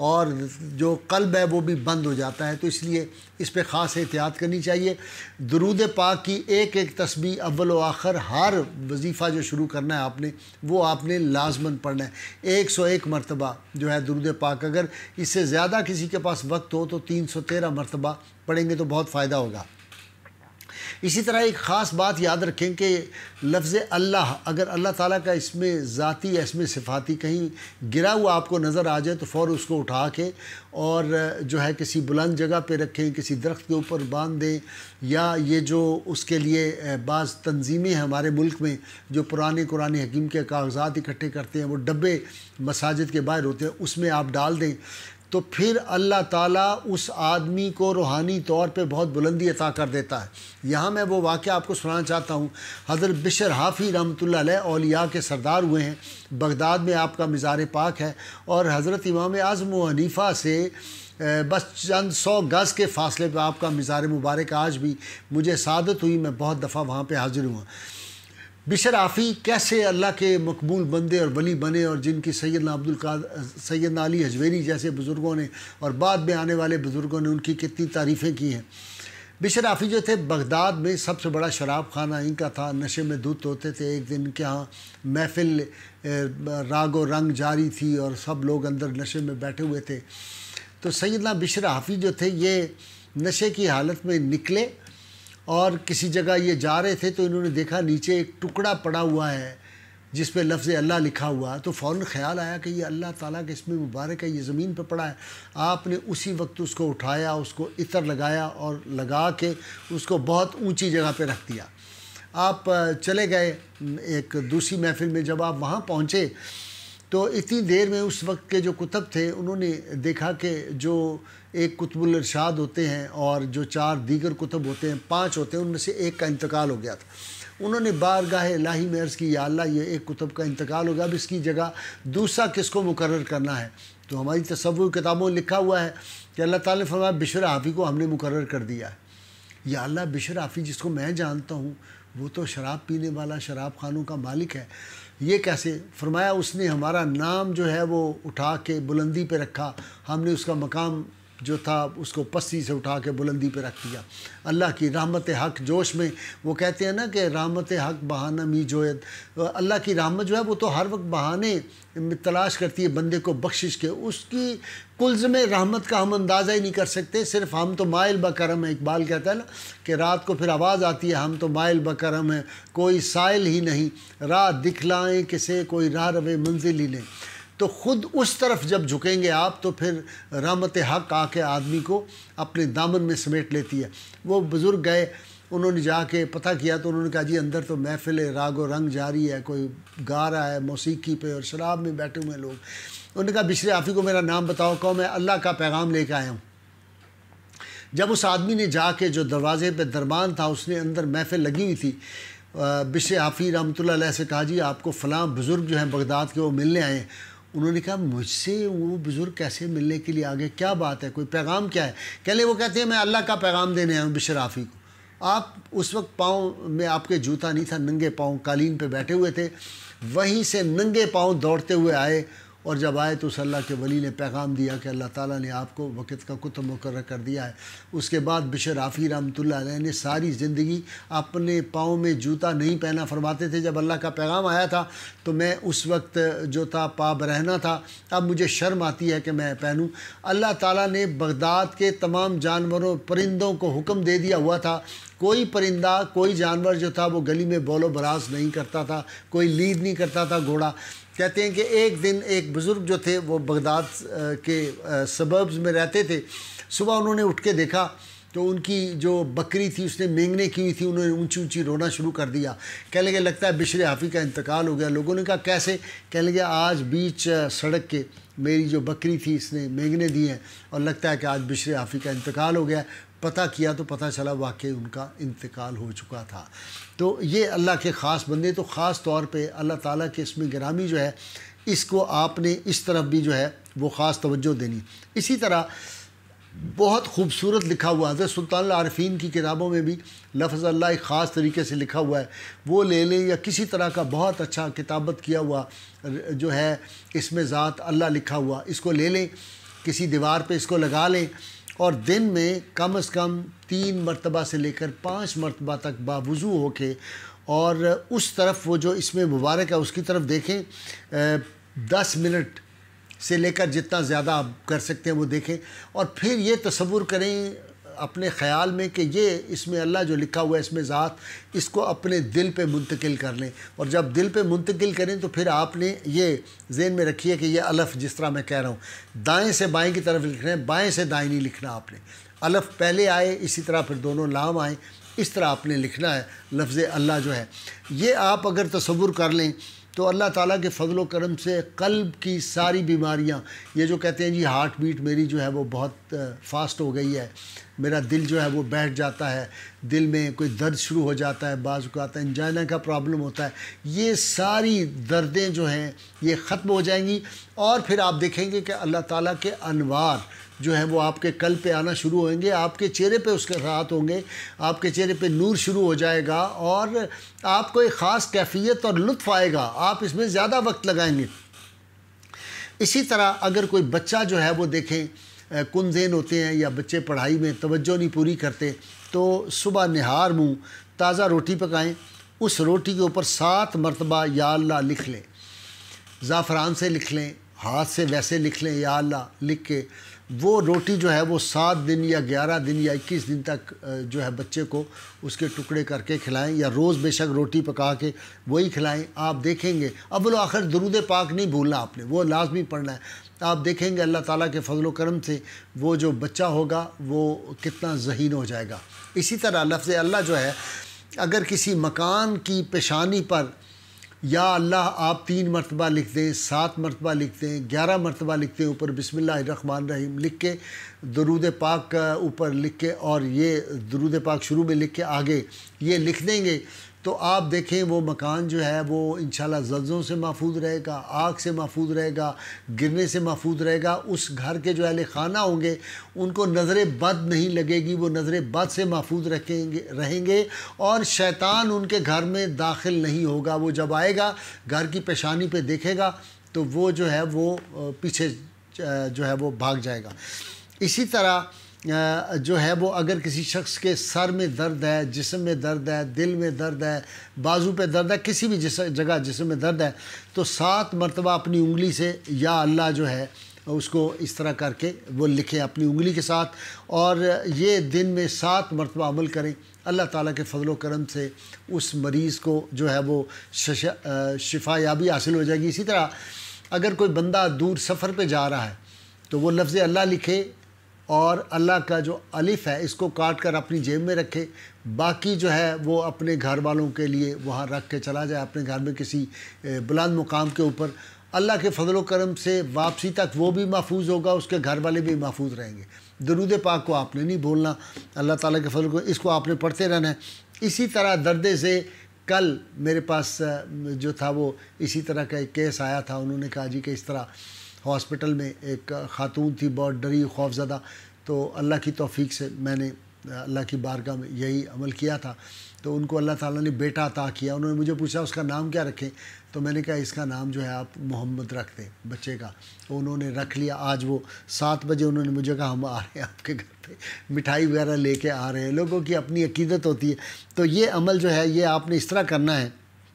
اور جو قلب ہے وہ بھی بند ہو جاتا ہے، تو اس لیے اس پہ خاص احتیاط کرنی چاہیے۔ درود پاک کی ایک ایک تسبیح اول و آخر ہر وظیفہ جو شروع کرنا ہے آپ نے، وہ آپ نے لازماً پڑھنا ہے۔ 101 مرتبہ جو ہے درود پاک، اگر اس سے زیادہ کسی کے پاس وقت ہو تو 313 مرتبہ پڑھیں گے تو بہت فائدہ ہوگا۔ اسی طرح ایک خاص بات یاد رکھیں کہ لفظ اللہ، اگر اللہ تعالیٰ کا اس میں ذاتی یا اس میں صفاتی کہیں گرا ہوا آپ کو نظر آ جائے تو فوراً اس کو اٹھا کے اور جو ہے کسی بلند جگہ پہ رکھیں، کسی درخت کے اوپر باندھ دیں، یا یہ جو اس کے لیے بعض تنظیمیں ہیں ہمارے ملک میں جو پرانے قرآن حکیم کے کاغذات اکٹھے کرتے ہیں، وہ ڈبے مساجد کے باہر ہوتے ہیں، اس میں آپ ڈال دیں، تو پھر اللہ تعالیٰ اس آدمی کو روحانی طور پہ بہت بلندی عطا کر دیتا ہے۔ یہاں میں وہ واقعہ آپ کو سنانا چاہتا ہوں۔ حضرت بشر حافی رحمۃ اللہ علیہ اولیاء کے سردار ہوئے ہیں، بغداد میں آپ کا مزار پاک ہے، اور حضرت امام اعظم و حنیفہ سے بس چند 100 گز کے فاصلے پہ آپ کا مزار مبارک۔ آج بھی مجھے سعادت ہوئی، میں بہت دفعہ وہاں پہ حاضر ہوا۔ بشر حافی کیسے اللہ کے مقبول بندے اور ولی بنے، اور جن کی سیدنا علی حجویری جیسے بزرگوں نے اور بعد میں آنے والے بزرگوں نے ان کی کتنی تعریفیں کی ہیں۔ بشر حافی جو تھے بغداد میں سب سے بڑا شراب خانہ ان کا تھا، نشے میں دھت ہوتے تھے۔ ایک دن کے ہاں محفل راگ و رنگ جاری تھی اور سب لوگ اندر نشے میں بیٹھے ہوئے تھے، تو سیدنا بشر حافی جو تھے یہ نشے کی حالت میں نکلے اور کسی جگہ یہ جا رہے تھے، تو انہوں نے دیکھا نیچے ایک ٹکڑا پڑا ہوا ہے جس پہ لفظ اللہ لکھا ہوا ہے، تو فوراً خیال آیا کہ یہ اللہ تعالیٰ کے اسم مبارک ہے، یہ زمین پہ پڑا ہے۔ آپ نے اسی وقت اس کو اٹھایا، اس کو عطر لگایا اور لگا کے اس کو بہت اونچی جگہ پہ رکھ دیا۔ آپ چلے گئے ایک دوسری محفل میں، جب آپ وہاں پہنچے تو اتنی دیر میں اس وقت کے جو کتب تھے انہوں نے دیکھا کہ جو ایک کتب الارشاد ہوتے ہیں اور جو 4 دیگر کتب ہوتے ہیں، 5 ہوتے ہیں، ان میں سے ایک کا انتقال ہو گیا تھا۔ انہوں نے بارگاہ الہی میں عرض کی، یا اللہ یہ ایک کتب کا انتقال ہو گیا، اب اس کی جگہ دوسرا کس کو مقرر کرنا ہے؟ تو ہماری تصوف کتابوں میں لکھا ہوا ہے کہ اللہ تعالیٰ نے فرمایا بشر حافی کو ہم نے مقرر کر دیا ہے۔ یا اللہ بشر حافی جس کو میں جانتا ہوں وہ تو شراب پینے والا، شراب خانوں کا مالک ہے، یہ کیسے؟ فرمایا اس نے ہمارا نام جو ہے وہ اٹھا کے بلندی پہ رکھا، ہم نے اس کا مقام جو تھا اس کو پستی سے اٹھا کے بلندی پہ رکھ دیا۔ اللہ کی رحمت حق جوش میں، وہ کہتے ہیں نا کہ رحمت حق بہانہ می جوید، اللہ کی رحمت جو ہے وہ تو ہر وقت بہانے تلاش کرتی ہے بندے کو بخشش کے، اس کی کلزم رحمت کا ہم اندازہ ہی نہیں کر سکتے، صرف ہم تو مائل بکرم ہیں۔ اقبال کہتا ہے نا کہ رات کو پھر آواز آتی ہے ہم تو مائل بکرم ہیں، کوئی سائل ہی نہیں، راہ دکھلائیں کسے کوئی راہ روے منزل ہی نہیں۔ تو خود اس طرف جب جھکیں گے آپ تو پھر رحمت حق آ کے آدمی کو اپنے دامن میں سمیٹ لیتی ہے۔ وہ بزرگ گئے، انہوں نے جا کے پتہ کیا تو انہوں نے کہا جی اندر تو محفل راگ و رنگ جاری ہے، کوئی گا رہا ہے موسیقی پہ اور شراب میں بیٹھے ہوئے ہیں لوگ۔ انہوں نے کہا بشر حافی کو میرا نام بتاؤ، کہو میں اللہ کا پیغام لے کے آیا ہوں۔ جب اس آدمی نے جا کے جو دروازے پہ دربان تھا اس نے اندر محفل لگی ہوئی تھی، بشر حافی رحمۃ اللہ علیہ سے کہا جی آپ کو فلاں بزرگ جو ہیں بغداد کے وہ ملنے آئے ہیں۔ انہوں نے کہا مجھ سے وہ بزرگ کیسے ملنے کے لیے آگے، کیا بات ہے، کوئی پیغام کیا ہے؟ کہلے وہ کہتے ہیں میں اللہ کا پیغام دینے آیا ہوں بشر حافی کو۔ آپ اس وقت پاؤں میں آپ کے جوتا نہیں تھا، ننگے پاؤں قالین پہ بیٹھے ہوئے تھے، وہیں سے ننگے پاؤں دوڑتے ہوئے آئے، اور جب آئے تو اس اللہ کے ولی نے پیغام دیا کہ اللہ تعالیٰ نے آپ کو وقت کا کتب مقرر کر دیا ہے۔ اس کے بعد بشر حافی رحمۃ اللہ علیہ نے ساری زندگی اپنے پاؤں میں جوتا نہیں پہنا، فرماتے تھے جب اللہ کا پیغام آیا تھا تو میں اس وقت جو تھا پا برہنہ تھا، اب مجھے شرم آتی ہے کہ میں پہنوں۔ اللہ تعالیٰ نے بغداد کے تمام جانوروں پرندوں کو حکم دے دیا ہوا تھا، کوئی پرندہ کوئی جانور جو تھا وہ گلی میں بول و براز نہیں کرتا تھا، کوئی لید نہیں کرتا تھا گھوڑا۔ کہتے ہیں کہ ایک دن ایک بزرگ جو تھے وہ بغداد کے سبربز میں رہتے تھے، صبح انہوں نے اٹھ کے دیکھا تو ان کی جو بکری تھی اس نے مینگنے کی ہوئی تھی، انہوں نے اونچی اونچی رونا شروع کر دیا۔ کہنے لگے لگتا ہے بشر حافی کا انتقال ہو گیا۔ لوگوں نے کہا کیسے؟ کہنے لگے آج بیچ سڑک کے میری جو بکری تھی اس نے مینگنے دی ہیں اور لگتا ہے کہ آج بشر حافی کا انتقال ہو گیا۔ پتہ کیا تو پتہ چلا واقعی ان کا انتقال ہو چکا تھا۔ تو یہ اللہ کے خاص بندے، تو خاص طور پہ اللہ تعالیٰ کے اسم گرامی جو ہے اس کو آپ نے اس طرف بھی جو ہے وہ خاص توجہ دینی۔ اسی طرح بہت خوبصورت لکھا ہوا حضرت سلطان العارفین کی کتابوں میں بھی لفظ اللہ ایک خاص طریقے سے لکھا ہوا ہے، وہ لے لیں، یا کسی طرح کا بہت اچھا کتابت کیا ہوا جو ہے اس میں ذات اللہ لکھا ہوا اس کو لے لیں کسی دیوار پہ اس کو لگا لیں اور دن میں کم از کم 3 مرتبہ سے لے کر 5 مرتبہ تک باوضو ہو کے اور اس طرف وہ جو اس میں مبارک ہے اس کی طرف دیکھیں، 10 منٹ سے لے کر جتنا زیادہ آپ کر سکتے ہیں وہ دیکھیں، اور پھر یہ تصور کریں اپنے خیال میں کہ یہ اس میں اللہ جو لکھا ہوا ہے اس میں ذات، اس کو اپنے دل پہ منتقل کر لیں، اور جب دل پہ منتقل کریں تو پھر آپ نے یہ ذہن میں رکھیے کہ یہ الف جس طرح میں کہہ رہا ہوں دائیں سے بائیں کی طرف لکھنا ہے، بائیں سے دائیں نہیں لکھنا آپ نے، الف پہلے آئے اسی طرح پھر دونوں لام آئیں، اس طرح آپ نے لکھنا ہے لفظ اللہ جو ہے۔ یہ آپ اگر تصور کر لیں تو اللہ تعالیٰ کے فضل و کرم سے قلب کی ساری بیماریاں، یہ جو کہتے ہیں جی ہارٹ بیٹ میری جو ہے وہ بہت فاسٹ ہو گئی ہے، میرا دل جو ہے وہ بیٹھ جاتا ہے، دل میں کوئی درد شروع ہو جاتا ہے، بعض اوقات انجائنا کا پرابلم ہوتا ہے، یہ ساری دردیں جو ہیں یہ ختم ہو جائیں گی، اور پھر آپ دیکھیں گے کہ اللہ تعالیٰ کے انوار جو ہیں وہ آپ کے قلب پہ آنا شروع ہوئیں گے، آپ کے چہرے پہ اس کے ساتھ ہوں گے، آپ کے چہرے پہ نور شروع ہو جائے گا، اور آپ کو ایک خاص کیفیت اور لطف آئے گا، آپ اس میں زیادہ وقت لگائیں گے۔ اسی طرح اگر کوئی بچہ جو ہے وہ دیکھیں کن ذہن ہوتے ہیں یا بچے پڑھائی میں توجہ نہیں پوری کرتے، تو صبح نہار منہ تازہ روٹی پکائیں، اس روٹی کے اوپر 7 مرتبہ یا اللہ لکھ لیں، زعفران سے لکھ لیں، ہاتھ سے ویسے لکھ لیں یا اللہ لکھ کے، وہ روٹی جو ہے وہ 7 دن یا 11 دن یا 21 دن تک جو ہے بچے کو اس کے ٹکڑے کر کے کھلائیں، یا روز بے شک روٹی پکا کے وہی کھلائیں۔ آپ دیکھیں گے اول و آخر درود پاک نہیں بھولنا آپ نے، وہ لازمی پڑھنا ہے۔ آپ دیکھیں گے اللہ تعالیٰ کے فضل و کرم سے وہ جو بچہ ہوگا وہ کتنا ذہین ہو جائے گا۔ اسی طرح لفظ اللہ جو ہے اگر کسی مکان کی پیشانی پر یا اللہ آپ 3 مرتبہ لکھ دیں، 7 مرتبہ لکھ دیں، 11 مرتبہ لکھ دیں، اوپر بسم اللہ الرحمن الرحیم لکھ کے، درود پاک اوپر لکھ کے، اور یہ درود پاک شروع میں لکھ کے آگے یہ لکھ دیں گے، تو آپ دیکھیں وہ مکان جو ہے وہ انشاءاللہ زلزلوں سے محفوظ رہے گا، آگ سے محفوظ رہے گا، گرنے سے محفوظ رہے گا، اس گھر کے جو اہل خانہ ہوں گے ان کو نظر بد نہیں لگے گی، وہ نظر بد سے محفوظ رہیں گے، اور شیطان ان کے گھر میں داخل نہیں ہوگا۔ وہ جب آئے گا گھر کی پیشانی پہ دیکھے گا تو وہ جو ہے وہ پیچھے جو ہے وہ بھاگ جائے گا۔ اسی طرح جو ہے وہ اگر کسی شخص کے سر میں درد ہے، جسم میں درد ہے، دل میں درد ہے، بازو پہ درد ہے، کسی بھی جگہ جسم میں درد ہے، تو 7 مرتبہ اپنی انگلی سے یا اللہ جو ہے اس کو اس طرح کر کے وہ لکھیں اپنی انگلی کے ساتھ، اور یہ دن میں 7 مرتبہ عمل کریں۔ اللہ تعالیٰ کے فضل و کرم سے اس مریض کو جو ہے وہ شفا یابی حاصل ہو جائے گی۔ اسی طرح اگر کوئی بندہ دور سفر پہ جا رہا ہے تو وہ لفظ اللہ لکھے، اور اللہ کا جو الف ہے اس کو کاٹ کر اپنی جیب میں رکھے، باقی جو ہے وہ اپنے گھر والوں کے لیے وہاں رکھ کے چلا جائے، اپنے گھر میں کسی بلند مقام کے اوپر۔ اللہ کے فضل و کرم سے واپسی تک وہ بھی محفوظ ہوگا، اس کے گھر والے بھی محفوظ رہیں گے۔ درود پاک کو آپ نے نہیں بھولنا، اللہ تعالیٰ کے فضل کو اس کو آپ نے پڑھتے رہنا ہے۔ اسی طرح درد سے کل میرے پاس جو تھا وہ اسی طرح کا ایک کیس آیا تھا، انہوں نے کہا جی کہ اس طرح ہاسپٹل میں ایک خاتون تھی بہت ڈری خوف زدہ، تو اللہ کی توفیق سے میں نے اللہ کی بارگاہ میں یہی عمل کیا تھا، تو ان کو اللہ تعالیٰ نے بیٹا عطا کیا۔ انہوں نے مجھے پوچھا اس کا نام کیا رکھیں، تو میں نے کہا اس کا نام جو ہے آپ محمد رکھ دیں بچے کا، تو انہوں نے رکھ لیا۔ آج وہ 7 بجے انہوں نے مجھے کہا ہم آ رہے ہیں آپ کے گھر پہ، مٹھائی وغیرہ لے کے آ رہے ہیں۔ لوگوں کی اپنی عقیدت ہوتی ہے، تو یہ عمل جو ہے یہ آپ نے اس طرح کرنا ہے۔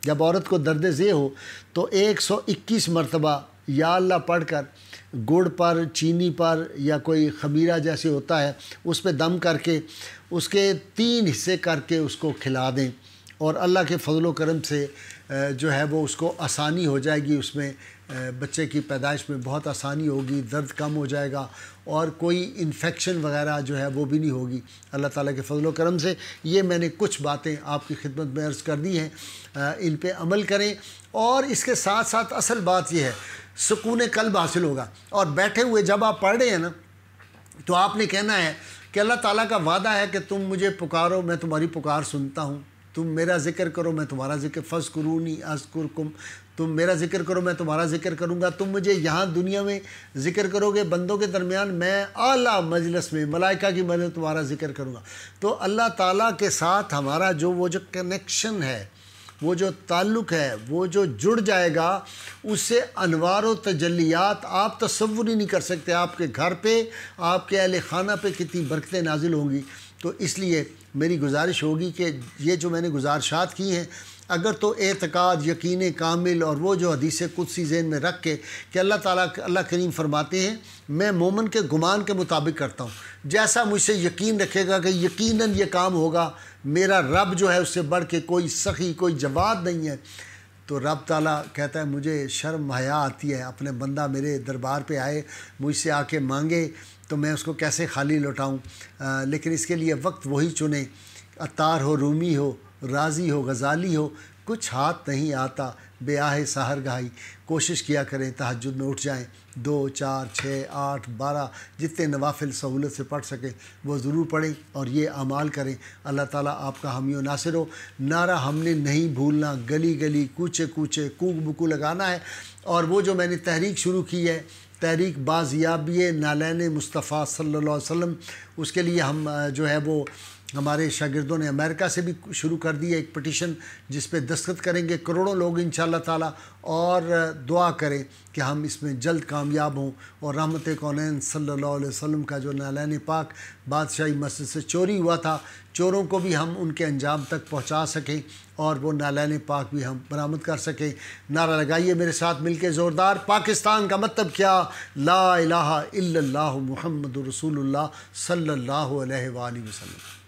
جب عورت کو درد ذیل ہو تو 121 مرتبہ یا اللہ پڑھ کر گڑ پر، چینی پر یا کوئی خمیرہ جیسے ہوتا ہے اس پہ دم کر کے اس کے 3 حصے کر کے اس کو کھلا دیں، اور اللہ کے فضل و کرم سے جو ہے وہ اس کو آسانی ہو جائے گی، اس میں بچے کی پیدائش میں بہت آسانی ہوگی، درد کم ہو جائے گا، اور کوئی انفیکشن وغیرہ جو ہے وہ بھی نہیں ہوگی اللہ تعالیٰ کے فضل و کرم سے۔ یہ میں نے کچھ باتیں آپ کی خدمت میں عرض کر دی ہیں، ان پہ عمل کریں، اور اس کے ساتھ ساتھ اصل بات یہ ہے سکون قلب حاصل ہوگا۔ اور بیٹھے ہوئے جب آپ پڑھ رہے ہیں نا تو آپ نے کہنا ہے کہ اللہ تعالیٰ کا وعدہ ہے کہ تم مجھے پکارو میں تمہاری پکار سنتا ہوں، تم میرا ذکر کرو میں تمہارا ذکر، فذکرونی اذکرکم، تم میرا ذکر کرو میں تمہارا ذکر کروں گا، تم مجھے یہاں دنیا میں ذکر کرو گے بندوں کے درمیان، میں اعلیٰ مجلس میں ملائکہ کی مجلس میں تمہارا ذکر کروں گا۔ تو اللہ تعالیٰ کے ساتھ ہمارا وہ جو کنیکشن ہے وہ جو تعلق ہے وہ جو جڑ جائے گا اس سے انوار و تجلیات آپ تصور ہی نہیں کر سکتے. آپ کے گھر پہ آپ کے اہل خانہ پہ کتنی برکتیں نازل ہوں گی. تو اس لیے میری گزارش ہوگی کہ یہ جو میں نے گزارشات کی ہیں اگر تو اعتقاد یقین کامل اور وہ جو حدیث قدسی ذہن میں رکھ کے کہ اللہ کریم فرماتے ہیں میں مومن کے گمان کے مطابق کرتا ہوں, جیسا مجھ سے یقین رکھے گا کہ یقیناً یہ کام ہوگا, میرا رب جو ہے اس سے بڑھ کے کوئی سخی کوئی جواد نہیں ہے, تو رب تعالیٰ کہتا ہے مجھے شرم حیا آتی ہے, اپنے بندہ میرے دربار پہ آئے مجھ سے آ کے مانگے تو میں اس کو کیسے خالی لوٹاؤں. لیکن اس کے لیے وقت وہی چنیں, عطار ہو رومی ہو رازی ہو غزالی ہو کچھ ہاتھ نہیں آتا بے آہ سحر گاہی. کوشش کیا کریں تہجد میں اٹھ جائیں, 2 4 6 8 12 جتنے نوافل سہولت سے پڑھ سکیں وہ ضرور پڑھیں اور یہ اعمال کریں. اللہ تعالیٰ آپ کا حامی و ناصر ہو. نعرہ ہم نے نہیں بھولنا, گلی گلی کوچے کوچے کوک بکو لگانا ہے. اور وہ جو میں نے تحریک شروع کی ہے تحریک بازیابی نالین مصطفیٰ صلی اللہ علیہ وسلم, اس کے لیے ہم جو ہے وہ ہمارے شاگردوں نے امریکہ سے بھی شروع کر دی ہے ایک پٹیشن جس پہ دستخط کریں گے کروڑوں لوگ انشاءاللہ تعالی, اور دعا کریں کہ ہم اس میں جلد کامیاب ہوں اور رحمت کونین صلی اللہ علیہ وسلم کا جو نالین پاک بادشاہی مسجد سے چوری ہوا تھا چوروں کو بھی ہم ان کے انجام تک پہنچا سکیں اور وہ نالین پاک بھی ہم برآمد کر سکیں. نعرہ لگائیے میرے ساتھ مل کے زوردار, پاکستان کا مطلب کیا, لا الہ الا اللہ محمد رسول اللہ صلی اللہ علیہ وآلہ وسلم.